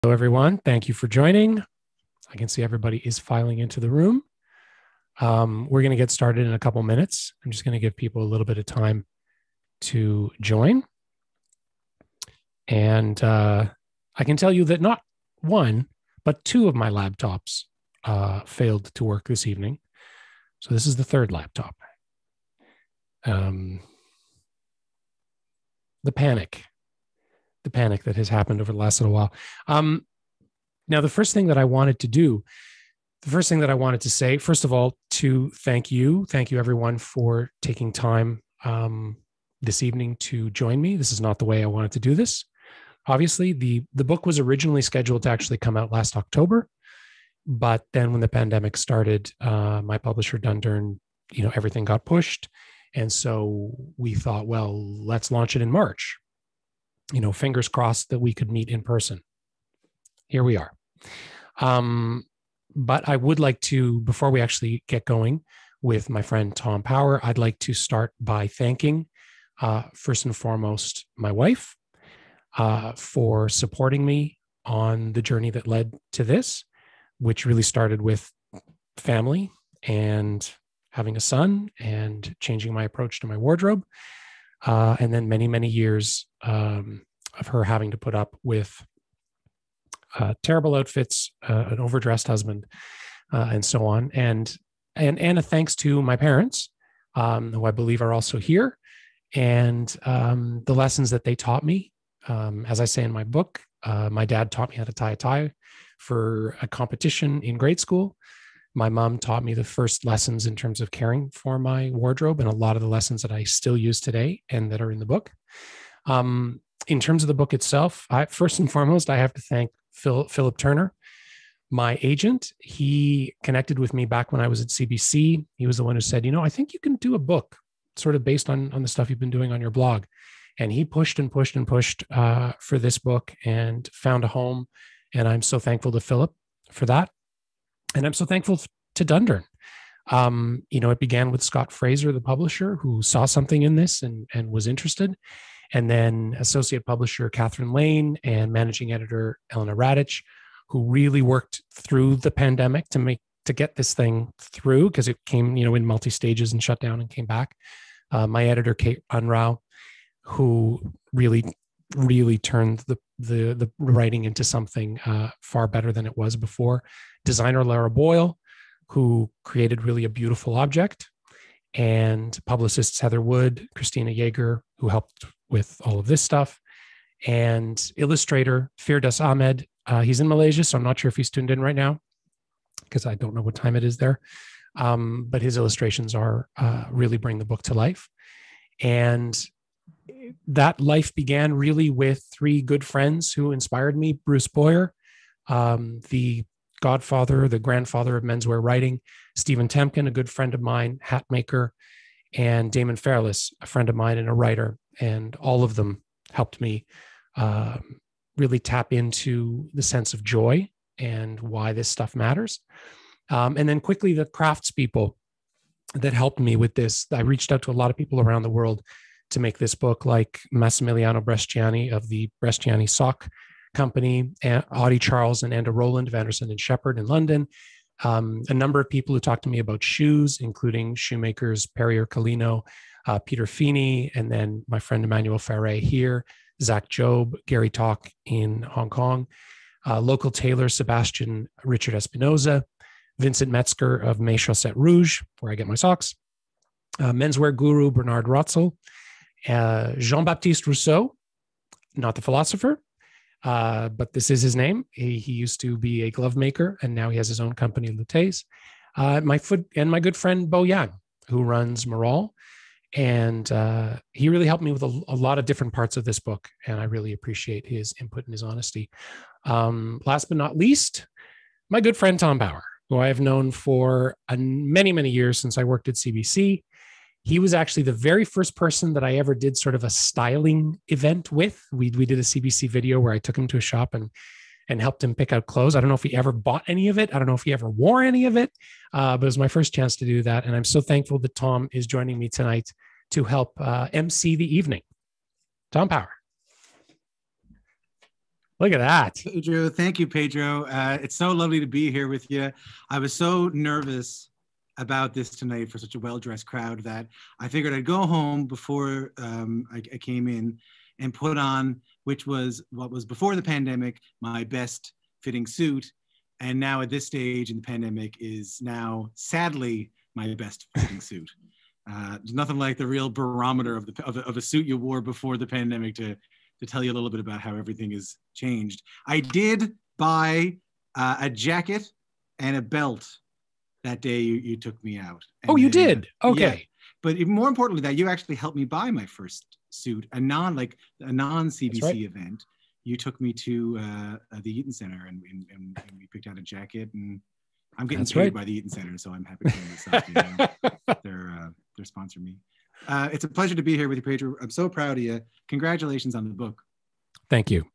Hello, everyone. Thank you for joining. I can see everybody is filing into the room. We're going to get started in a couple minutes. I'm just going to give people a little bit of time to join. And I can tell you that not one, but two of my laptops failed to work this evening. So this is the third laptop. The panic that has happened over the last little while. Now, the first thing that I wanted to say, first of all, to thank you everyone for taking time this evening to join me. This is not the way I wanted to do this. Obviously, the book was originally scheduled to actually come out last October, but then when the pandemic started, my publisher Dundurn, everything got pushed, and so we thought, well, let's launch it in March. Fingers crossed that we could meet in person. Here we are. But I would like to, before we actually get going with my friend Tom Power, I'd like to start by thanking, first and foremost, my wife for supporting me on the journey that led to this, which really started with family and having a son and changing my approach to my wardrobe. And then many, many years of her having to put up with terrible outfits, an overdressed husband, and so on. And a thanks to my parents, who I believe are also here, and the lessons that they taught me. As I say in my book, my dad taught me how to tie a tie for a competition in grade school. My mom taught me the first lessons in terms of caring for my wardrobe, and a lot of the lessons that I still use today and that are in the book. In terms of the book itself, first and foremost, I have to thank Philip Turner, my agent. He connected with me back when I was at CBC. He was the one who said, I think you can do a book sort of based on the stuff you've been doing on your blog. And he pushed and pushed and pushed for this book and found a home. And I'm so thankful to Philip for that. And I'm so thankful to Dundurn. It began with Scott Fraser, the publisher, who saw something in this and was interested. And then associate publisher Catherine Lane and managing editor Elena Radich, who really worked through the pandemic to get this thing through, because it came, in multi-stages and shut down and came back. My editor, Kate Unrau, who really turned the writing into something far better than it was before. Designer Lara Boyle, who created really a beautiful object, and publicists Heather Wood, Christina Yeager, who helped with all of this stuff, and illustrator Firdaus Ahmed. He's in Malaysia, so I'm not sure if he's tuned in right now because I don't know what time it is there. But his illustrations are really bring the book to life. And that life began really with three good friends who inspired me. Bruce Boyer, the godfather, the grandfather of menswear writing; Stephen Temkin, a good friend of mine, hat maker; and Damon Fairless, a friend of mine and a writer. And all of them helped me really tap into the sense of joy and why this stuff matters. And then quickly, the craftspeople that helped me with this. I reached out to a lot of people around the world to make this book, like Massimiliano Bresciani of the Bresciani Sock Company, Audie Charles and Anda Rowland of Anderson and Shepherd in London. A number of people who talked to me about shoes, including shoemakers Perrier Colino, Peter Feeney, and then my friend Emmanuel Ferre here, Zach Job, Gary Talk in Hong Kong, local tailor Sebastian Richard Espinoza, Vincent Metzger of Mes Chaussettes Rouge, where I get my socks, menswear guru Bernard Rotzel, Jean-Baptiste Rousseau, not the philosopher, but this is his name. He used to be a glove maker, and now he has his own company, Luttes. My good friend Bo Yang, who runs Moral. And he really helped me with a lot of different parts of this book, and I really appreciate his input and his honesty. Last but not least, my good friend Tom Power, who I have known for many, many years since I worked at CBC. He was actually the very first person that I ever did sort of a styling event with. We did a CBC video where I took him to a shop and helped him pick out clothes. I don't know if he ever bought any of it. I don't know if he ever wore any of it, but it was my first chance to do that. And I'm so thankful that Tom is joining me tonight to help MC the evening. Tom Power. Look at that. Pedro, thank you, Pedro. It's so lovely to be here with you. I was so nervous about this tonight for such a well-dressed crowd that I figured I'd go home before I came in and put on, which was what was before the pandemic, my best fitting suit. And now at this stage in the pandemic is now, sadly, my best fitting suit. There's nothing like the real barometer of a suit you wore before the pandemic to tell you a little bit about how everything has changed. I did buy a jacket and a belt that day you took me out. And you did? Okay. Yeah, but even more importantly, that you actually helped me buy my first suit, a non-CBC right. event. You took me to the Eaton Center and we picked out a jacket, and I'm getting paid right. by the Eaton Center, so I'm happy to bring this up. They're sponsoring me. It's a pleasure to be here with you, Pedro. I'm so proud of you. Congratulations on the book. Thank you.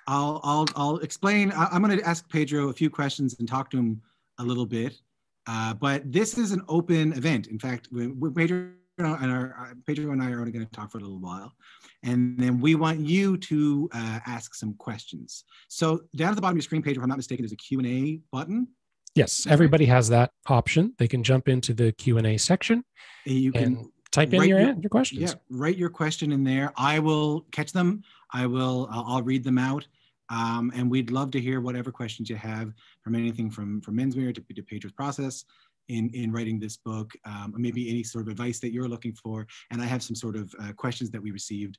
I'll explain. I'm going to ask Pedro a few questions and talk to him a little bit. But this is an open event. In fact, Pedro and I are only going to talk for a little while, and then we want you to ask some questions. So down at the bottom of your screen, Pedro, if I'm not mistaken, there's a Q&A button. Yes, everybody has that option. They can jump into the Q&A section. You can type in your questions. Yeah, write your question in there. I will catch them. I'll read them out. And we'd love to hear whatever questions you have, from anything from Menswear to Pedro's process in writing this book, or maybe any sort of advice that you're looking for. And I have some sort of questions that we received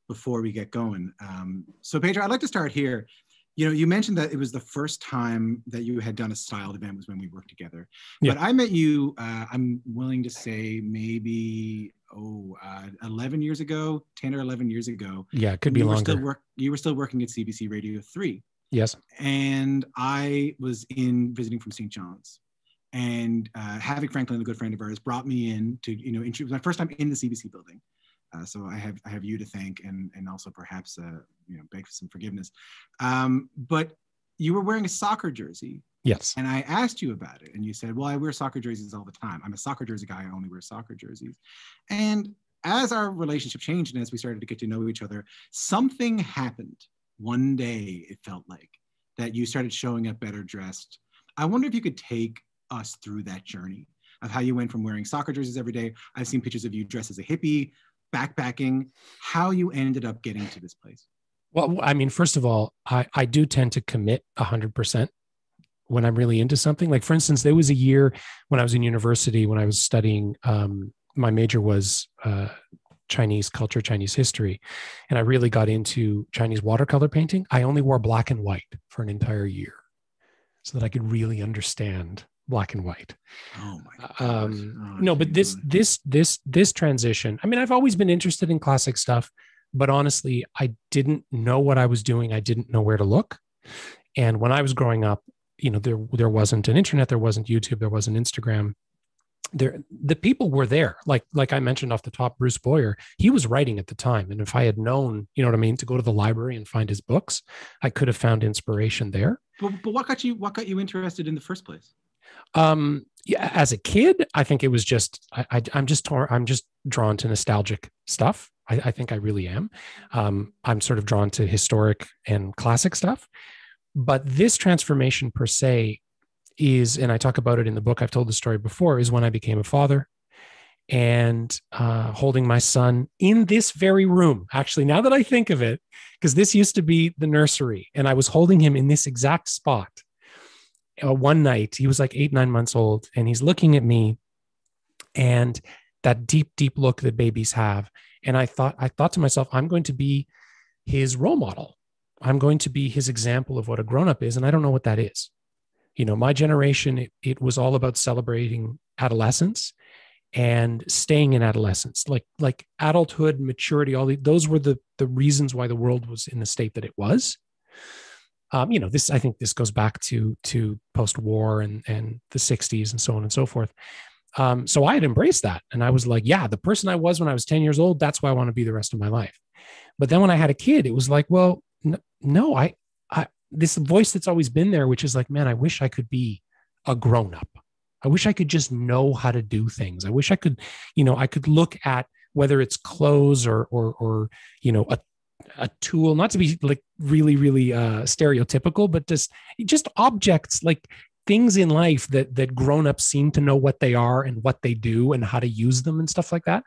before we get going. So Pedro, I'd like to start here. You mentioned that it was the first time that you had done a styled event was when we worked together. Yeah. But I met you, I'm willing to say maybe 11 years ago, 10 or 11 years ago. Yeah, it could be longer. You were still working at CBC Radio 3. Yes. And I was visiting from St. John's. And Havoc Franklin, a good friend of ours, brought me in to, it was my first time in the CBC building. So I have you to thank, and also perhaps beg for some forgiveness. But you were wearing a soccer jersey. Yes. And I asked you about it, and you said, "Well, I wear soccer jerseys all the time. I'm a soccer jersey guy. I only wear soccer jerseys." And as our relationship changed and as we started to get to know each other, something happened one day. It felt like that you started showing up better dressed. I wonder if you could take us through that journey of how you went from wearing soccer jerseys every day. I've seen pictures of you dressed as a hippie, backpacking, how you ended up getting to this place. Well, I mean, first of all, I do tend to commit 100% when I'm really into something. Like, for instance, there was a year when I was in university, when I was studying, my major was Chinese culture, Chinese history. And I really got into Chinese watercolor painting. I only wore black and white for an entire year so that I could really understand black and white. Oh my gosh. No, but this transition, I mean, I've always been interested in classic stuff, but honestly, I didn't know what I was doing. I didn't know where to look. And when I was growing up, there wasn't an internet, there wasn't YouTube, there wasn't Instagram. The people were there. Like I mentioned off the top, Bruce Boyer, he was writing at the time. And if I had known, you know what I mean, to go to the library and find his books, I could have found inspiration there. But what got you interested in the first place? Yeah, as a kid, I think it was just, I'm just drawn to nostalgic stuff. I think I really am. I'm sort of drawn to historic and classic stuff, but this transformation per se is, and I talk about it in the book, I've told the story before, is when I became a father and holding my son in this very room. Actually, now that I think of it, because this used to be the nursery and I was holding him in this exact spot. One night, he was like 8-9 months old, and he's looking at me, and that deep, deep look that babies have. And I thought to myself, I'm going to be his role model. I'm going to be his example of what a grown-up is. And I don't know what that is. My generation, it was all about celebrating adolescence and staying in adolescence, like adulthood, maturity, those were the reasons why the world was in the state that it was. I think this goes back to post-war and the 60s and so on and so forth. So I had embraced that. And I was like, yeah, the person I was when I was 10 years old, that's why I want to be the rest of my life. But then when I had a kid, it was like, well, no, I this voice that's always been there, which is like, man, I wish I could be a grown-up. I wish I could just know how to do things. I wish I could, I could look at whether it's clothes or a tool, not to be like really, really stereotypical, but just objects, like things in life that grown-ups seem to know what they are and what they do and how to use them and stuff like that.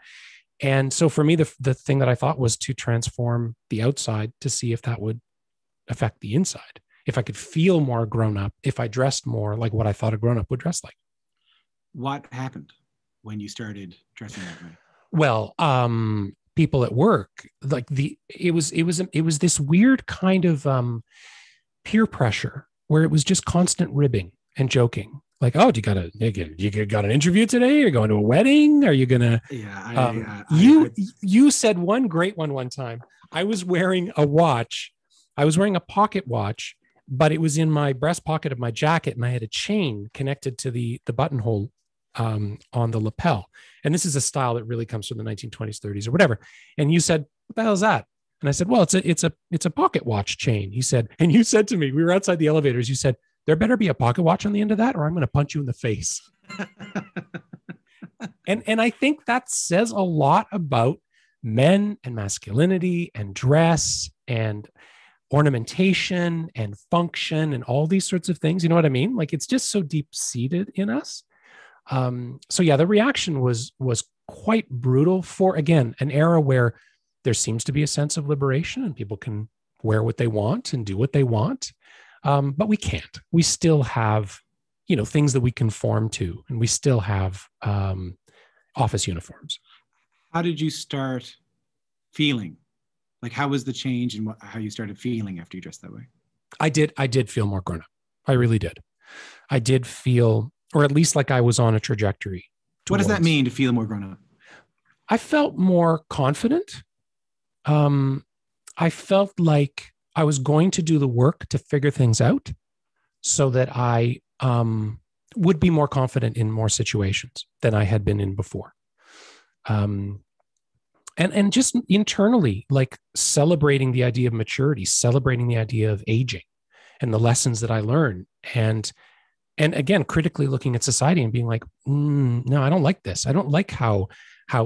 And so for me, the thing that I thought was to transform the outside to see if that would affect the inside. If I could feel more grown up, if I dressed more like what I thought a grown up would dress like. What happened when you started dressing that way? Well, people at work, like it was this weird kind of peer pressure where it was just constant ribbing and joking. Like, oh, you got an interview today? You're going to a wedding? Are you gonna? Yeah, you said one great one time. I was wearing a watch. I was wearing a pocket watch, but it was in my breast pocket of my jacket, and I had a chain connected to the buttonhole on the lapel. And this is a style that really comes from the 1920s, 30s, or whatever. And you said, "What the hell is that?" And I said, "Well, it's a pocket watch chain." He said, and you said to me, we were outside the elevators. You said, "There better be a pocket watch on the end of that, or I'm going to punch you in the face." and I think that says a lot about men and masculinity and dress and ornamentation and function and all these sorts of things. You know what I mean? Like, it's just so deep seated in us. So yeah, the reaction was quite brutal for, again, an era where there seems to be a sense of liberation and people can wear what they want and do what they want. But we can't. We still have, things that we conform to, and we still have office uniforms. How did you start feeling? Like, how was the change in how you started feeling after you dressed that way? I did feel more grown up. I really did. I did feel, or at least like I was on a trajectory. What does that mean, to feel more grown up? I felt more confident. I felt like I was going to do the work to figure things out so that I would be more confident in more situations than I had been in before. And just internally, like celebrating the idea of maturity, celebrating the idea of aging and the lessons that I learned. And again, critically looking at society and being like, no, I don't like this. I don't like how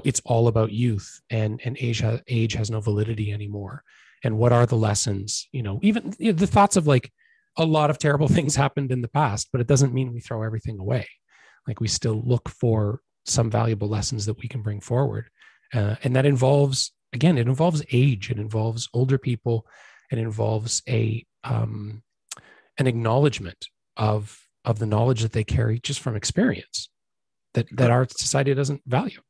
it's all about youth and age has no validity anymore. And what are the lessons? Even the thoughts of like, a lot of terrible things happened in the past, but it doesn't mean we throw everything away. Like, we still look for some valuable lessons that we can bring forward. And that involves, again, it involves age. It involves older people. It involves an acknowledgement of the knowledge that they carry just from experience that our society doesn't value.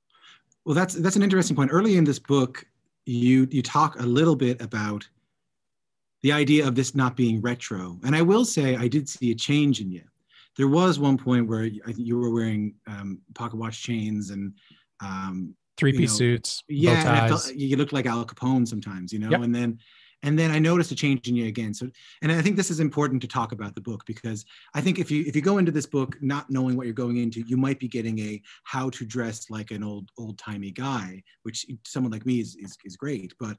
Well, that's an interesting point. Early in this book, you talk a little bit about the idea of this not being retro. And I will say, I did see a change in you. There was one point where I think you were wearing pocket watch chains and three-piece suits, yeah, bow ties. And I felt you looked like Al Capone sometimes, Yep. And then I noticed a change in you again. So, and I think this is important to talk about the book, because I think if you go into this book not knowing what you're going into, you might be getting a how to dress like an old-timey guy, which someone like me is great. But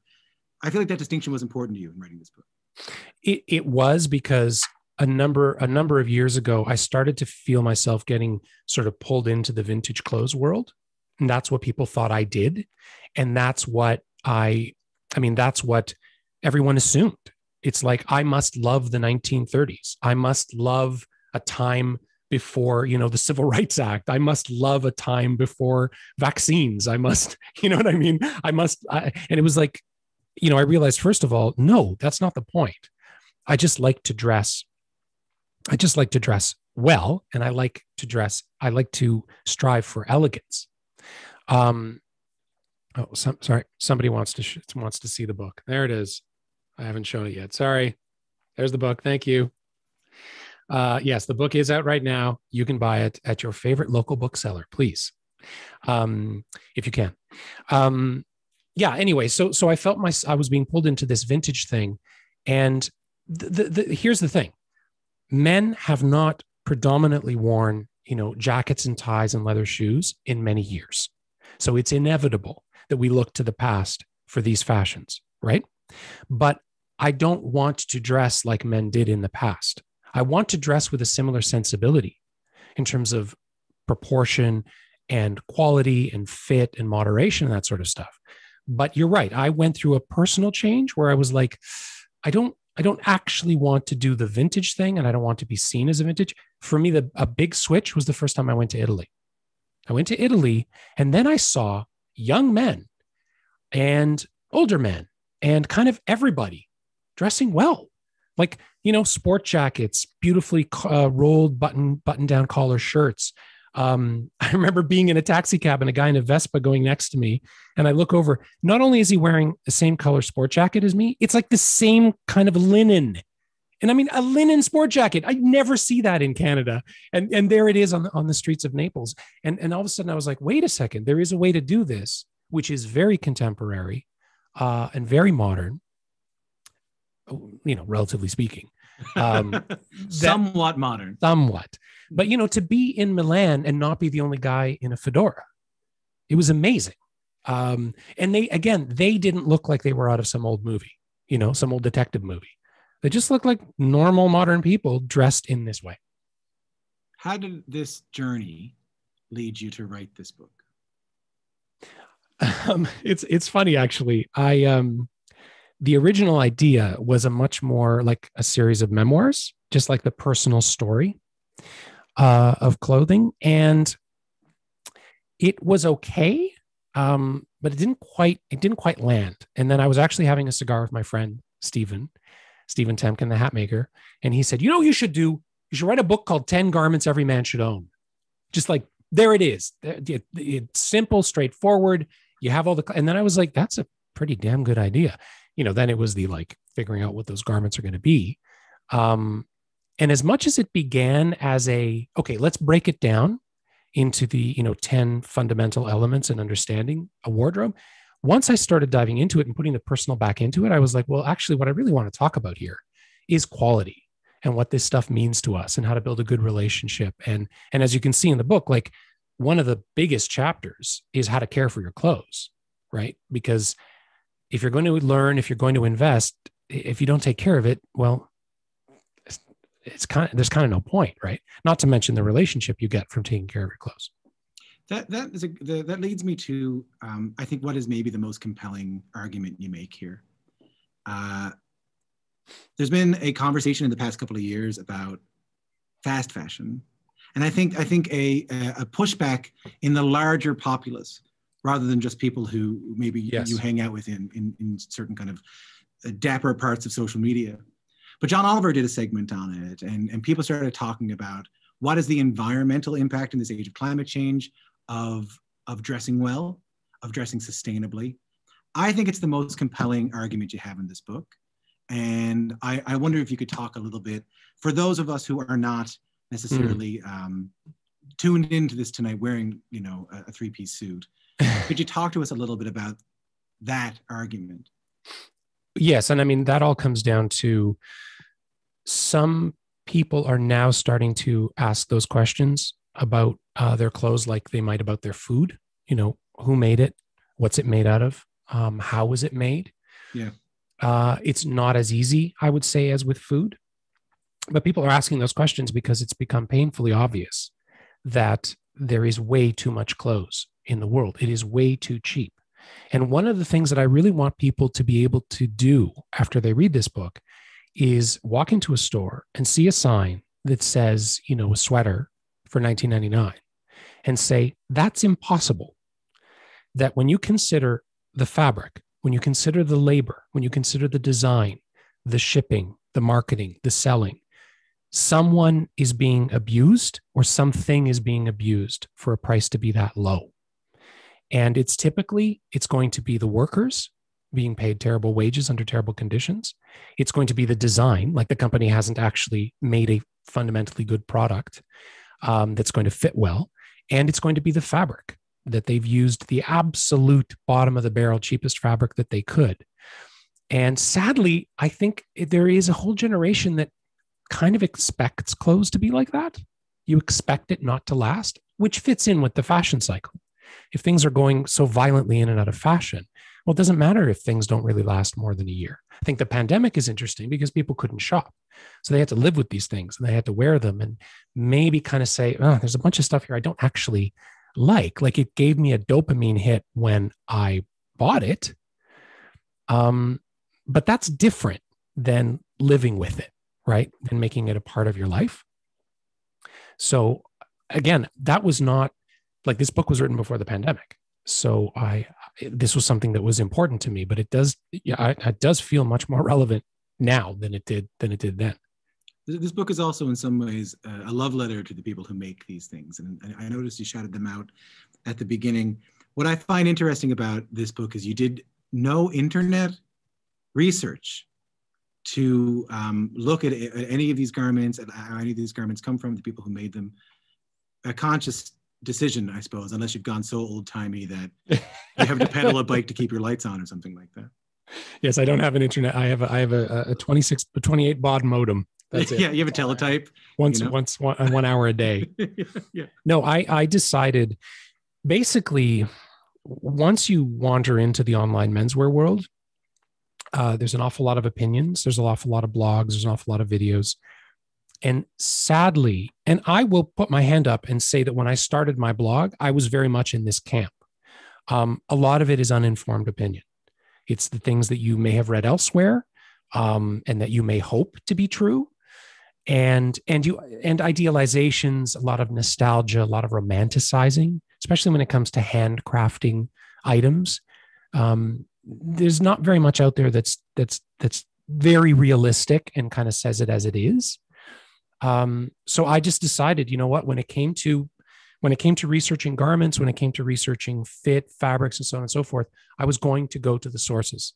I feel like that distinction was important to you in writing this book. It was, because a number of years ago, I started to feel myself getting sort of pulled into the vintage clothes world. And that's what people thought I did. And that's what that's what everyone assumed. It's like, I must love the 1930s. I must love a time before, the Civil Rights Act. I must love a time before vaccines. I must, you know what I mean? And it was like, I realized, first of all, no, that's not the point. I just like to dress well. And I like to strive for elegance. Sorry. Somebody wants to see the book. There it is. I haven't shown it yet. Sorry. There's the book. Thank you. Yes, the book is out right now. You can buy it at your favorite local bookseller, please. If you can. Yeah. Anyway, so I felt I was being pulled into this vintage thing. And here's the thing. Men have not predominantly worn, jackets and ties and leather shoes in many years. So it's inevitable that we look to the past for these fashions, right? But I don't want to dress like men did in the past. I want to dress with a similar sensibility in terms of proportion and quality and fit and moderation and that sort of stuff. But you're right. I went through a personal change where I was like, I don't actually want to do the vintage thing, and I don't want to be seen as a vintage. For me, a big switch was the first time I went to Italy. I went to Italy, and then I saw young men and older men and kind of everybody dressing well, like, sport jackets, beautifully rolled button down collar shirts. I remember being in a taxi cab and a guy in a Vespa going next to me, and I look over. Not only is he wearing the same color sport jacket as me, it's like the same kind of linen. And I mean, a linen sport jacket. I never see that in Canada. And there it is on the streets of Naples. And all of a sudden I was like, wait a second, there is a way to do this, which is very contemporary and very modern, relatively speaking. Somewhat modern. Somewhat. But, to be in Milan and not be the only guy in a fedora, it was amazing. And they didn't look like they were out of some old movie, some old detective movie. They just looked like normal modern people dressed in this way. How did this journey lead you to write this book? It's funny, actually. The original idea was a much more like a series of memoirs, just like the personal story of clothing. And it was okay, but it didn't quite land. And then I was actually having a cigar with my friend, Stephen Temkin, the hat maker. And he said, you should write a book called 10 Garments Every Man Should Own. Just like, there it is. It's simple, straightforward. You have and then I was like, that's a pretty damn good idea. Then it was the like figuring out what those garments are going to be. And as much as it began as okay, let's break it down into the, 10 fundamental elements and understanding a wardrobe. Once I started diving into it and putting the personal back into it, I was like, well, actually, what I really want to talk about here is quality and what this stuff means to us and how to build a good relationship. And as you can see in the book, like one of the biggest chapters is how to care for your clothes, right? Because if you're going to learn, if you're going to invest, if you don't take care of it, well, there's kind of no point, right? Not to mention the relationship you get from taking care of your clothes. That leads me to, I think, what is maybe the most compelling argument you make here. There's been a conversation in the past couple of years about fast fashion, and I think a pushback in the larger populace, rather than just people who maybe you hang out with in certain kind of dapper parts of social media. But John Oliver did a segment on it, and people started talking about what is the environmental impact in this age of climate change of dressing well, of dressing sustainably. I think it's the most compelling argument you have in this book. And I wonder if you could talk a little bit, for those of us who are not necessarily tuned into this tonight wearing, a three-piece suit, could you talk to us a little bit about that argument? Yes. And I mean, that all comes down to some people are now starting to ask those questions about their clothes like they might about their food. Who made it? What's it made out of? How was it made? Yeah. It's not as easy, I would say, as with food. But people are asking those questions because it's become painfully obvious that there is way too much clothes in the world. It is way too cheap. And one of the things that I really want people to be able to do after they read this book is walk into a store and see a sign that says, a sweater for $19.99 and say, that's impossible. That when you consider the fabric, when you consider the labor, when you consider the design, the shipping, the marketing, the selling, someone is being abused or something is being abused for a price to be that low. And it's going to be the workers being paid terrible wages under terrible conditions. It's going to be the design, like the company hasn't actually made a fundamentally good product that's going to fit well. And it's going to be the fabric, that they've used the absolute bottom of the barrel, cheapest fabric that they could. And sadly, I think there is a whole generation that kind of expects clothes to be like that. You expect it not to last, which fits in with the fashion cycle. If things are going so violently in and out of fashion, well, it doesn't matter if things don't really last more than a year. I think the pandemic is interesting because people couldn't shop. So they had to live with these things and they had to wear them and maybe kind of say, oh, there's a bunch of stuff here I don't actually like. Like it gave me a dopamine hit when I bought it, Um, but that's different than living with it, right? Than making it a part of your life. So again, that was not like this book was written before the pandemic. So this was something that was important to me, but it does feel much more relevant now than it did then. This book is also in some ways a love letter to the people who make these things. And I noticed you shouted them out at the beginning. What I find interesting about this book is you did no internet research to look at any of these garments and how any of these garments come from, the people who made them. A conscious decision, I suppose, unless you've gone so old-timey that you have to pedal a bike to keep your lights on or something like that. Yes, I don't have an internet. I have a 28 baud modem. That's it. Yeah, you have a teletype. Once 1 hour a day. Yeah. No, I decided basically once you wander into the online menswear world, there's an awful lot of opinions. There's an awful lot of blogs. There's an awful lot of videos. And sadly, and I will put my hand up and say that when I started my blog, I was very much in this camp. A lot of it is uninformed opinion. It's the things that you may have read elsewhere, and that you may hope to be true. And idealizations, a lot of nostalgia, a lot of romanticizing, especially when it comes to handcrafting items. There's not very much out there that's very realistic and kind of says it as it is. So I just decided, you know what, when it came to researching garments, when it came to researching fit, fabrics, and so on and so forth, I was going to go to the sources.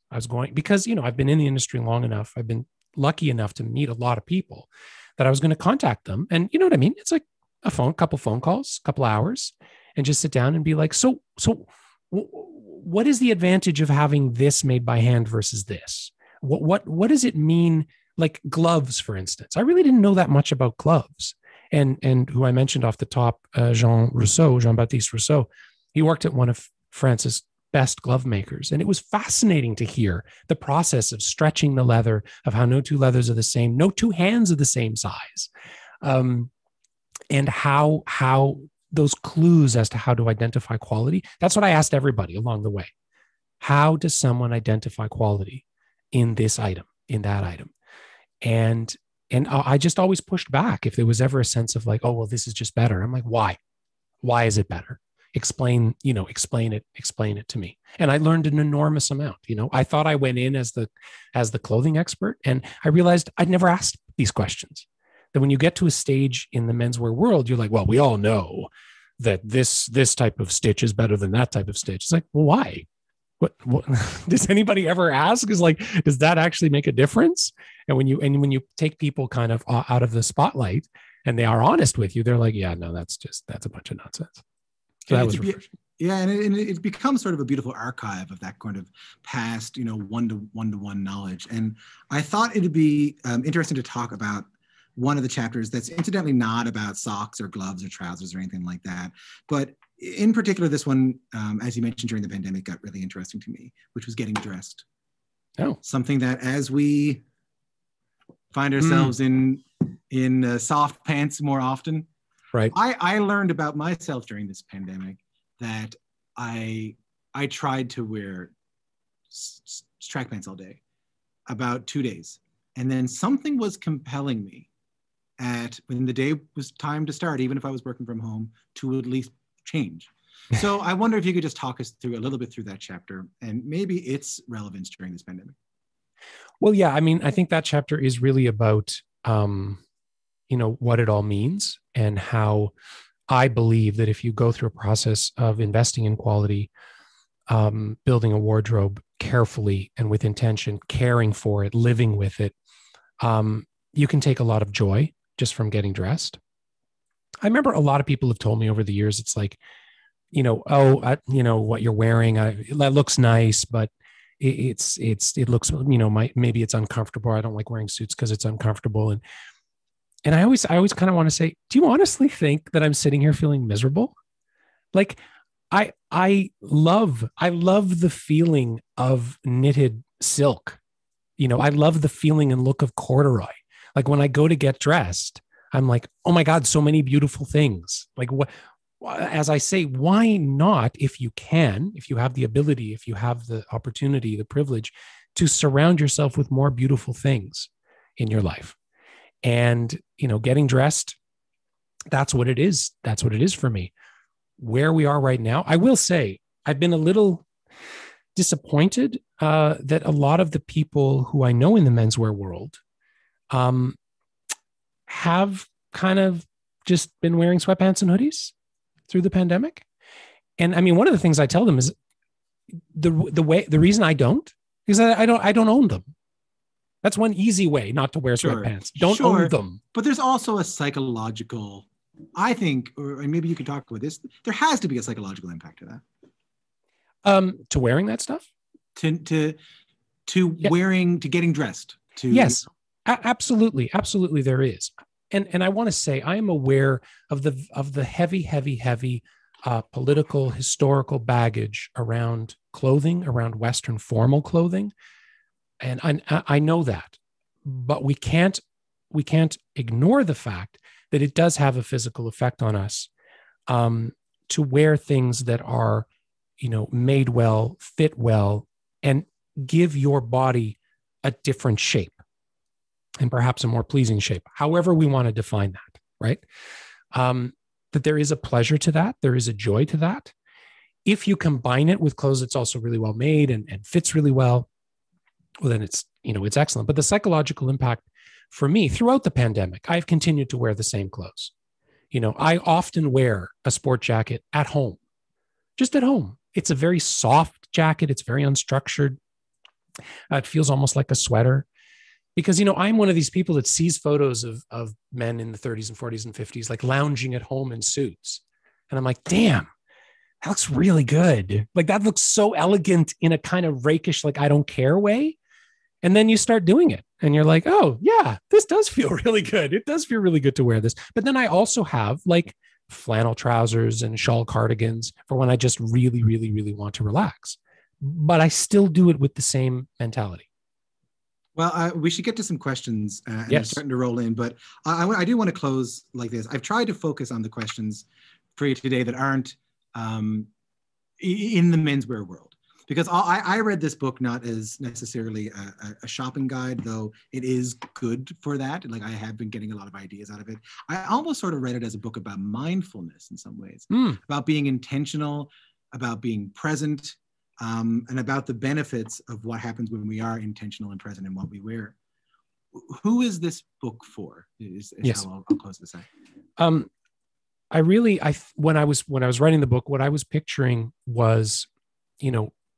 Because, I've been in the industry long enough. I've been lucky enough to meet a lot of people that I was going to contact them. And you know what I mean? It's like couple phone calls, couple hours, and just sit down and be like, so what is the advantage of having this made by hand versus this? What does it mean? Like gloves, for instance. I really didn't know that much about gloves. And who I mentioned off the top, Jean-Baptiste Rousseau, he worked at one of France's best glove makers. And it was fascinating to hear the process of stretching the leather, of how no two leathers are the same, no two hands are the same size. And how those clues as to how to identify quality. That's what I asked everybody along the way. How does someone identify quality in this item, in that item? And I just always pushed back if there was ever a sense of like, oh, well, this is just better. I'm like, why? Why is it better? Explain it to me. And I learned an enormous amount. I thought I went in as the clothing expert, and I realized I'd never asked these questions. That when you get to a stage in the menswear world, you're like, well, we all know that this type of stitch is better than that type of stitch. It's like, well, why? What does anybody ever ask? Is like, does that actually make a difference? And when you take people kind of out of the spotlight and they are honest with you, they're like, yeah, no, that's a bunch of nonsense. So that was refreshing. Yeah, and it becomes sort of a beautiful archive of that kind of past, one-to-one knowledge. And I thought it'd be interesting to talk about one of the chapters that's incidentally not about socks or gloves or trousers or anything like that, but in particular, this one, as you mentioned during the pandemic, got really interesting to me, which was getting dressed. Oh, something that as we find ourselves in soft pants more often, right? I learned about myself during this pandemic that I tried to wear track pants all day, about 2 days, and then something was compelling me when the day was time to start, even if I was working from home, to at least change. So I wonder if you could just talk us through a little bit through that chapter and maybe its relevance during this pandemic. Well, yeah, I mean, I think that chapter is really about, what it all means and how I believe that if you go through a process of investing in quality, building a wardrobe carefully and with intention, caring for it, living with it, you can take a lot of joy just from getting dressed. I remember a lot of people have told me over the years, it's like, what you're wearing, that looks nice, but it looks, maybe it's uncomfortable. I don't like wearing suits because it's uncomfortable. And I always kind of want to say, do you honestly think that I'm sitting here feeling miserable? Like I love the feeling of knitted silk. I love the feeling and look of corduroy. Like when I go to get dressed, I'm like, oh my God, so many beautiful things. Like what, as I say, why not, if you have the ability, if you have the opportunity, the privilege to surround yourself with more beautiful things in your life. And, getting dressed, that's what it is. That's what it is for me. Where we are right now, I will say I've been a little disappointed that a lot of the people who I know in the menswear world have kind of just been wearing sweatpants and hoodies through the pandemic. And I mean, one of the things I tell them is the reason I don't is that I don't own them. That's one easy way not to wear sweatpants. Don't own them. But there's also a psychological, I think, or maybe you could talk about this. There has to be a psychological impact to that. To wearing that stuff? To wearing, to getting dressed. Yes, absolutely. Absolutely there is. And I want to say I am aware of the heavy political, historical baggage around clothing, around Western formal clothing. And I know that, but we can't ignore the fact that it does have a physical effect on us to wear things that are, made well, fit well, and give your body a different shape and perhaps a more pleasing shape, however we want to define that, right? That there is a pleasure to that. There is a joy to that. If you combine it with clothes that's also really well made and fits really well, well, then it's excellent. But the psychological impact for me throughout the pandemic, I've continued to wear the same clothes. I often wear a sport jacket at home, just at home. It's a very soft jacket. It's very unstructured. It feels almost like a sweater because, I'm one of these people that sees photos of men in the 30s and 40s and 50s, like lounging at home in suits. And I'm like, damn, that looks really good. Like that looks so elegant in a kind of rakish, like I don't care way. And then you start doing it and you're like, oh yeah, this does feel really good. It does feel really good to wear this. But then I also have like flannel trousers and shawl cardigans for when I just really, really, really want to relax. But I still do it with the same mentality. Well, we should get to some questions and yes. They're starting to roll in, but I do want to close like this. I've tried to focus on the questions for you today that aren't in the menswear world. Because I read this book not as necessarily a shopping guide, though it is good for that. Like I have been getting a lot of ideas out of it. I almost sort of read it as a book about mindfulness in some ways, about being intentional, about being present, and about the benefits of what happens when we are intentional and present in what we wear. Who is this book for? Is yes. how I'll close this out. When I was writing the book, what I was picturing was,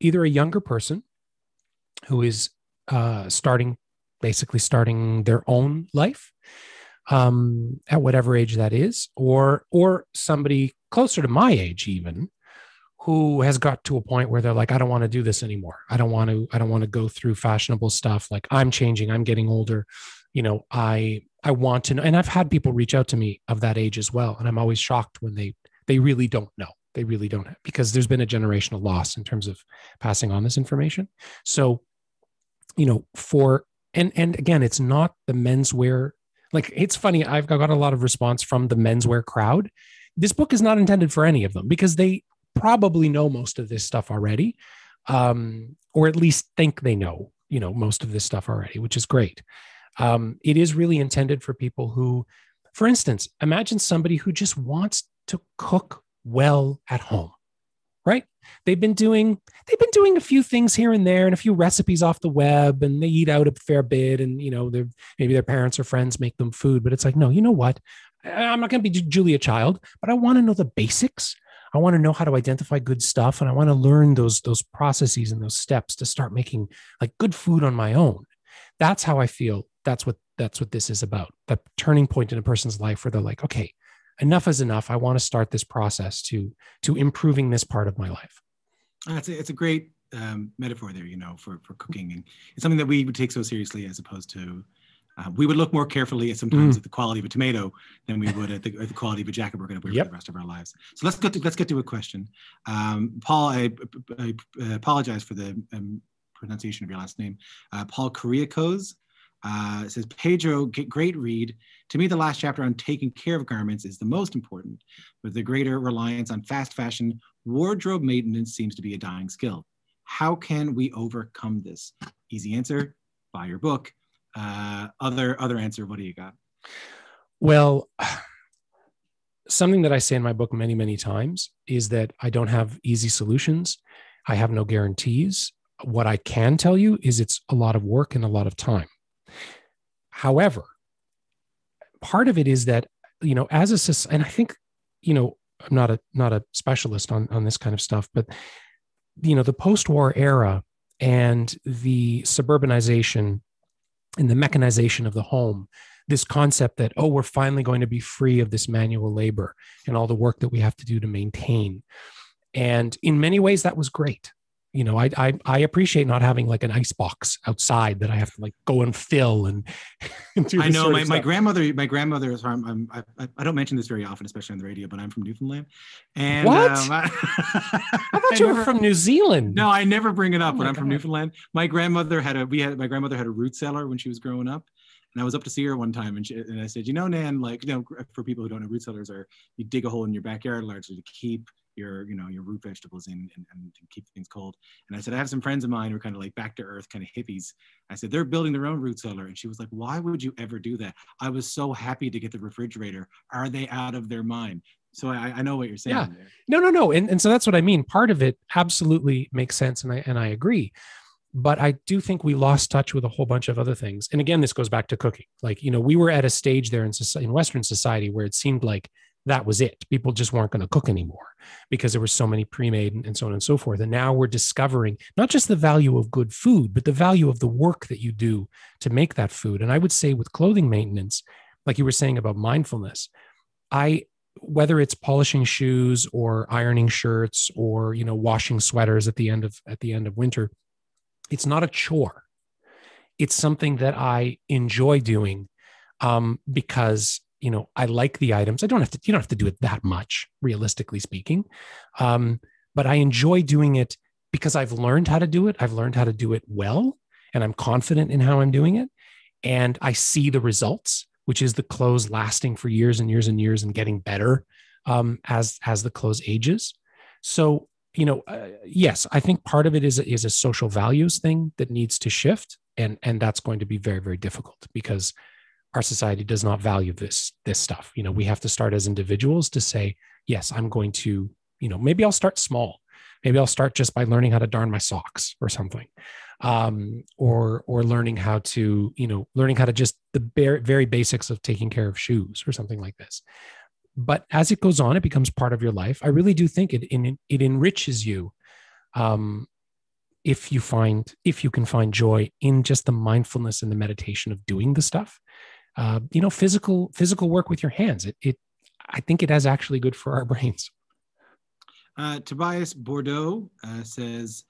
either a younger person who is starting their own life at whatever age that is, or somebody closer to my age even, who has got to a point where they're like, I don't want to do this anymore. I don't want to go through fashionable stuff. Like I'm changing, I'm getting older. I want to know. And I've had people reach out to me of that age as well. And I'm always shocked when they really don't know. They really don't, because there's been a generational loss in terms of passing on this information. So, and again, it's not the menswear. Like, it's funny. I've got a lot of response from the menswear crowd. This book is not intended for any of them because they probably know most of this stuff already, or at least think they know, most of this stuff already, which is great. It is really intended for people who, for instance, imagine somebody who just wants to cook well at home, right? They've been doing a few things here and there and a few recipes off the web, and they eat out a fair bit, and maybe their parents or friends make them food, but it's like, no, you know what? I'm not going to be Julia Child, but I want to know the basics. I want to know how to identify good stuff, and I want to learn those processes and those steps to start making like good food on my own. That's how I feel. That's what this is about. That turning point in a person's life where they're like, okay, enough is enough. I want to start this process to improving this part of my life. It's a great metaphor there, for cooking. And it's something that we would take so seriously, as opposed to, we would look more carefully sometimes at the quality of a tomato than we would at the quality of a jacket we're going to wear for the rest of our lives. So let's get to a question. Paul, I apologize for the pronunciation of your last name. Paul Kiriakos says, Pedro, great read. To me, the last chapter on taking care of garments is the most important. With the greater reliance on fast fashion, wardrobe maintenance seems to be a dying skill. How can we overcome this? Easy answer, buy your book. Other answer, what do you got? Well, something that I say in my book many, many times is that I don't have easy solutions. I have no guarantees. What I can tell you is it's a lot of work and a lot of time. However, part of it is that, as a society, and I think, I'm not a specialist on this kind of stuff, but the post-war era and the suburbanization and the mechanization of the home, this concept that, oh, we're finally going to be free of this manual labor and all the work that we have to do to maintain. And in many ways, that was great. I appreciate not having like an ice box outside that I have to like go and fill and do. I know my grandmother is from. I don't mention this very often, especially on the radio, but I'm from Newfoundland. And what? I thought you were from New Zealand. No, I never bring it up, but I'm from Newfoundland. My grandmother had a root cellar when she was growing up. And I was up to see her one time, and I said, Nan, for people who don't know, root cellars are, you dig a hole in your backyard largely to keep your root vegetables in and keep things cold. And I said, I have some friends of mine who are kind of like back to earth kind of hippies. I said, they're building their own root cellar. And she was like, why would you ever do that? I was so happy to get the refrigerator. Are they out of their mind? So I know what you're saying. Yeah. No. And so that's what I mean. Part of it absolutely makes sense. And I agree. But I do think we lost touch with a whole bunch of other things. And again, this goes back to cooking. Like, we were at a stage there in Western society where it seemed like that was it. People just weren't going to cook anymore because there were so many pre-made and so on and so forth. And now we're discovering not just the value of good food, but the value of the work that you do to make that food. And I would say with clothing maintenance, like you were saying about mindfulness, whether it's polishing shoes or ironing shirts or, washing sweaters at the end of winter, it's not a chore. It's something that I enjoy doing because, I like the items. You don't have to do it that much, realistically speaking. But I enjoy doing it because I've learned how to do it. I've learned how to do it well, and I'm confident in how I'm doing it. And I see the results, which is the clothes lasting for years and years and years and getting better as the clothes ages. So, yes, I think part of it is a social values thing that needs to shift. And that's going to be very, very difficult because our society does not value this stuff. We have to start as individuals to say, yes, I'm going to, maybe I'll start small. Maybe I'll start just by learning how to darn my socks or something. Or learning how to just the very basics of taking care of shoes or something like this. But as it goes on, it becomes part of your life. I really do think it enriches you if you can find joy in just the mindfulness and the meditation of doing the stuff. Physical work with your hands. I think it has actually good for our brains. Tobias Bordeaux says,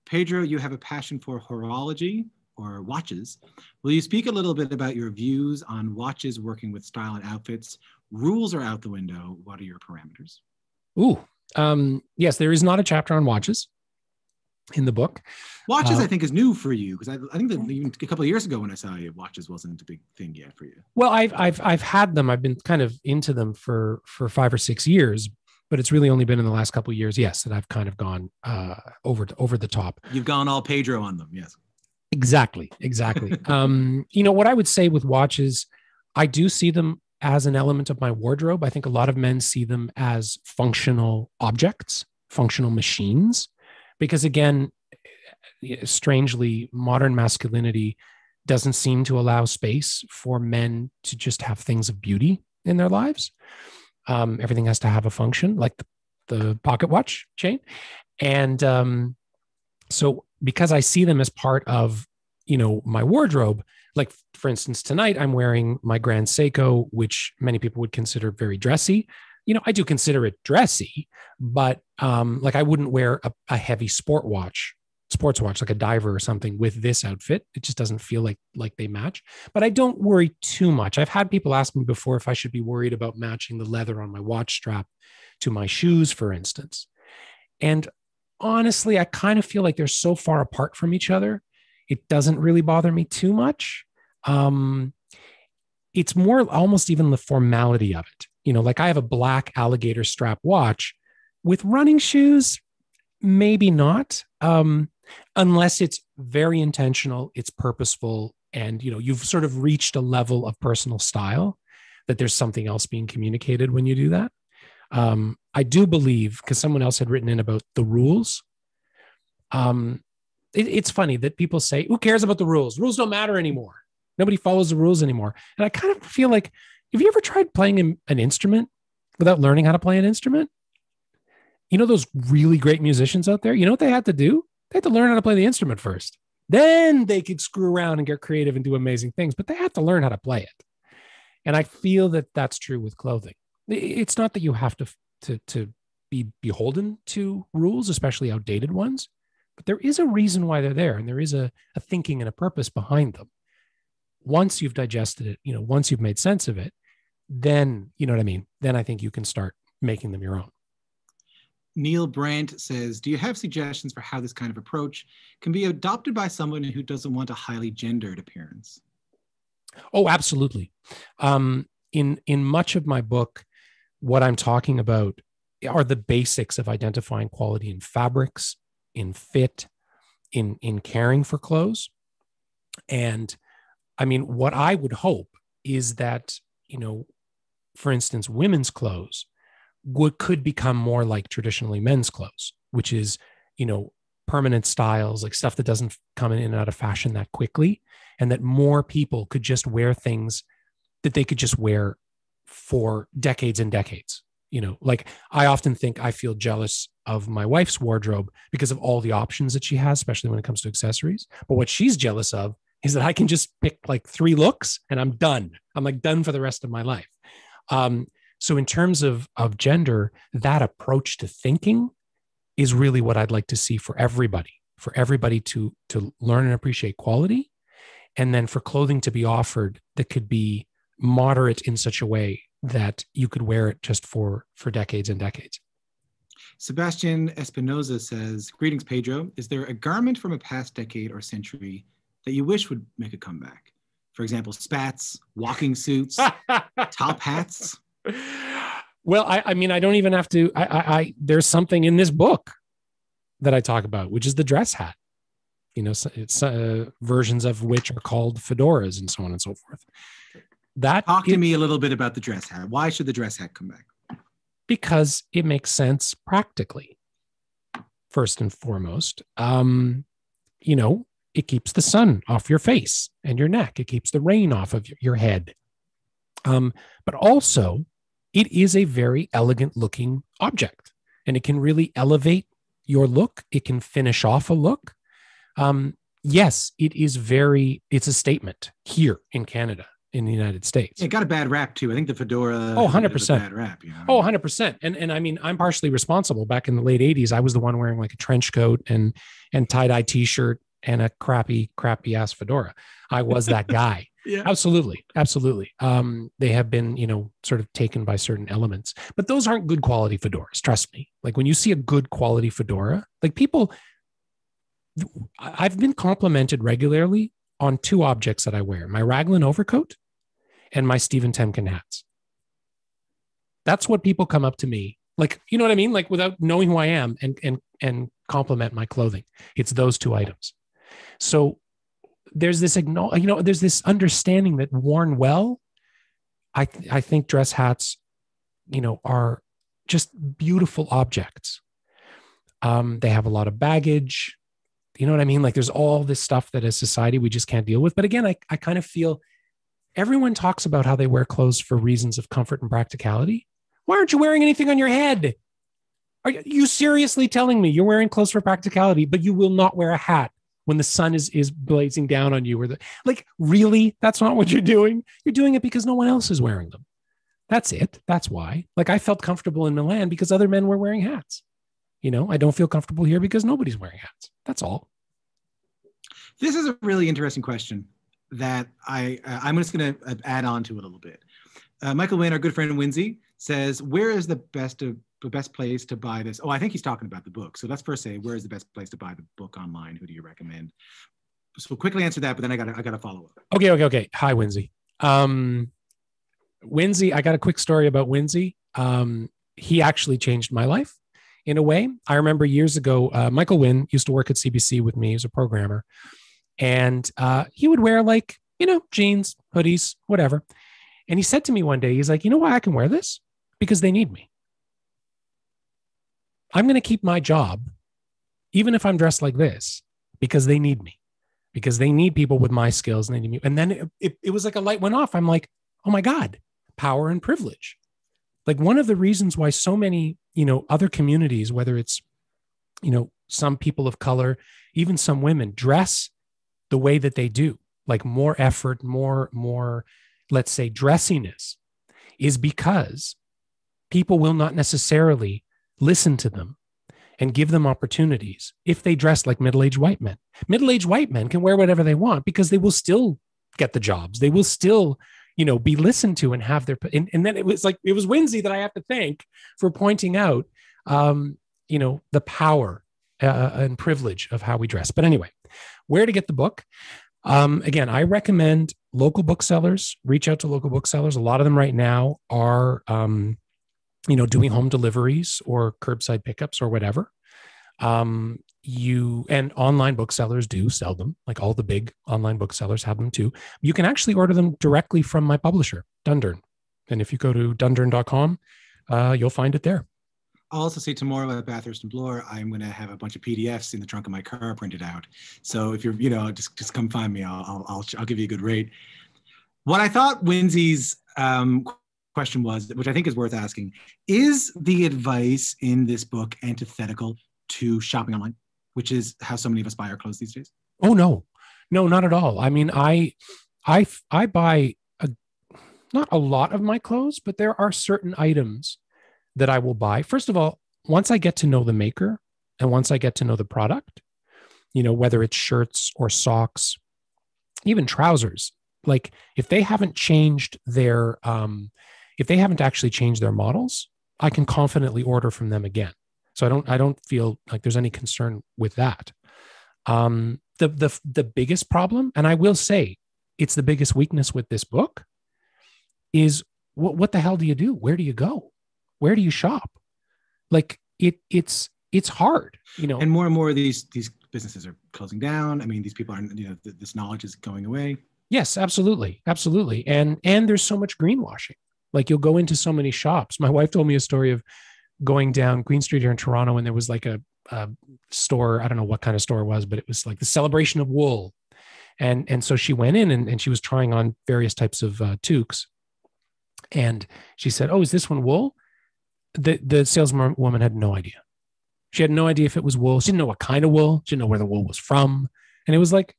Pedro, you have a passion for horology or watches. Will you speak a little bit about your views on watches working with style and outfits? Rules are out the window. What are your parameters? Yes, there is not a chapter on watches in the book. Watches, I think, is new for you because I think that even a couple of years ago when I saw you, watches wasn't a big thing yet for you. Well, I've had them. I've been kind of into them for 5 or 6 years, but it's really only been in the last couple of years, yes, that I've kind of gone over the top. You've gone all Pedro on them, yes. Exactly. What I would say with watches, I do see them as an element of my wardrobe. I think a lot of men see them as functional objects, functional machines, because again, strangely, modern masculinity doesn't seem to allow space for men to just have things of beauty in their lives. Everything has to have a function, like the pocket watch chain. And so because I see them as part of, my wardrobe, like for instance, tonight I'm wearing my Grand Seiko, which many people would consider very dressy. I do consider it dressy, but like I wouldn't wear a heavy sports watch, like a diver or something with this outfit. It just doesn't feel like they match, but I don't worry too much. I've had people ask me before if I should be worried about matching the leather on my watch strap to my shoes, for instance. And honestly, I kind of feel like they're so far apart from each other. It doesn't really bother me too much. It's more almost even the formality of it. Like I have a black alligator strap watch with running shoes, maybe not. unless it's very intentional, it's purposeful, and you've sort of reached a level of personal style that there's something else being communicated when you do that. I do believe, because someone else had written in about the rules. It's funny that people say, who cares about the rules? Rules don't matter anymore. Nobody follows the rules anymore. And I kind of feel like, have you ever tried playing an instrument without learning how to play an instrument? Those really great musicians out there, you know what they had to do? They had to learn how to play the instrument first. Then they could screw around and get creative and do amazing things, but they had to learn how to play it. And I feel that that's true with clothing. It's not that you have to be beholden to rules, especially outdated ones, but there is a reason why they're there, and there is a thinking and a purpose behind them. Once you've digested it, once you've made sense of it, then, you know what I mean? Then I think you can start making them your own. Neil Brandt says, do you have suggestions for how this kind of approach can be adopted by someone who doesn't want a highly gendered appearance? Oh, absolutely. In much of my book, what I'm talking about are the basics of identifying quality in fabrics, in fit, in caring for clothes. And I mean, what I would hope is that, for instance, women's clothes could become more like traditionally men's clothes, which is, permanent styles, like stuff that doesn't come in and out of fashion that quickly, and that more people could just wear things that they could just wear for decades and decades. Like I often think I feel jealous of my wife's wardrobe because of all the options that she has, especially when it comes to accessories. But what she's jealous of is that I can just pick like 3 looks and I'm done. I'm like done for the rest of my life. So in terms of gender, that approach to thinking is really what I'd like to see for everybody to learn and appreciate quality. And then for clothing to be offered that could be moderate in such a way that you could wear it just for decades and decades. Sebastian Espinoza says, greetings, Pedro. Is there a garment from a past decade or century that you wish would make a comeback? For example, spats, walking suits, top hats. Well, I mean, I don't even have to, there's something in this book that I talk about, which is the dress hat, it's versions of which are called fedoras and so on and so forth. Talk to me a little bit about the dress hat. Why should the dress hat come back? Because it makes sense practically. First and foremost, it keeps the sun off your face and your neck. It keeps the rain off of your head. But also, it is a very elegant looking object, and it can really elevate your look. It can finish off a look. Yes, it's a statement here in Canada, in the United States. It got a bad rap too. I think the fedora 100%. bad rap. 100%. And I mean, I'm partially responsible. Back in the late 80s, I was the one wearing like a trench coat and tie-dye t-shirt and a crappy ass fedora. I was that guy. Yeah. Absolutely. They have been, sort of taken by certain elements, but those aren't good quality fedoras. Trust me. Like when you see a good quality fedora, like I've been complimented regularly on 2 objects that I wear: my Raglan overcoat and my Stephen Temkin hats. That's what people come up to me, like, you know what I mean? Like without knowing who I am and compliment my clothing. It's those 2 items. So there's this, there's this understanding that worn well, I think dress hats, are just beautiful objects. They have a lot of baggage. You know what I mean? Like there's all this stuff that as society we just can't deal with. But again, I kind of feel everyone talks about how they wear clothes for reasons of comfort and practicality. Why aren't you wearing anything on your head? Are you seriously telling me you're wearing clothes for practicality, but you will not wear a hat when the sun is blazing down on you? Really? That's not what you're doing. You're doing it because no one else is wearing them. That's it. That's why. Like I felt comfortable in Milan because other men were wearing hats. I don't feel comfortable here because nobody's wearing hats. That's all. This is a really interesting question that I'm just going to add on to it a little bit. Michael Wynn, our good friend Winsey, says, where is the best place to buy this? Oh, I think he's talking about the book. So let's first say, where is the best place to buy the book online? Who do you recommend? So quickly answer that, but then I got to follow up. Okay. Hi, Winsey. Winsey, I got a quick story about Winsey. He actually changed my life. in a way. I remember years ago, Michael Wynn used to work at CBC with me as a programmer, and he would wear like, jeans, hoodies, whatever. And he said to me one day, he's like, you know why I can wear this? Because they need me. I'm going to keep my job, even if I'm dressed like this, because they need me, because they need people with my skills. And they need me. And then it was like a light went off. I'm like, oh my God, power and privilege. Like one of the reasons why so many, other communities, whether it's, some people of color, even some women dress the way that they do, like more effort, more, let's say dressiness, is because people will not necessarily listen to them and give them opportunities if they dress like middle-aged white men. Middle-aged white men can wear whatever they want because they will still get the jobs. They will still, be listened to and have their, and then it was Winsy that I have to thank for pointing out, the power and privilege of how we dress. But anyway, where to get the book? Again, I recommend local booksellers. Reach out to local booksellers. A lot of them right now are, doing home deliveries or curbside pickups or whatever. And online booksellers do sell them. Like all the big online booksellers have them too. You can actually order them directly from my publisher, Dundurn. And if you go to dundurn.com, you'll find it there. I'll also say tomorrow at Bathurst and Bloor, I'm going to have a bunch of PDFs in the trunk of my car printed out. So if you're, just come find me. I'll give you a good rate. What I thought Winsy's question was, which I think is worth asking, is the advice in this book antithetical to shopping online, which is how so many of us buy our clothes these days? Oh, no, not at all. I mean, I buy not a lot of my clothes, but there are certain items that I will buy. First of all, once I get to know the maker and once I get to know the product, whether it's shirts or socks, even trousers, like if they haven't changed their, if they haven't actually changed their models, I can confidently order from them again. So I don't feel like there's any concern with that. The biggest problem, and I will say it's the biggest weakness with this book, is what the hell do you do? Where do you go? Where do you shop? Like it's hard, And more and more of these businesses are closing down. I mean, these people aren't, this knowledge is going away. Yes, absolutely. And there's so much greenwashing. Like you'll go into so many shops. My wife told me a story of going down Queen Street here in Toronto, and there was like a store. I don't know what kind of store it was, but it was like the celebration of wool. And so she went in and she was trying on various types of toques. And she said, "Oh, is this one wool?" The saleswoman had no idea. She had no idea if it was wool. She didn't know what kind of wool. She didn't know where the wool was from. And it was like,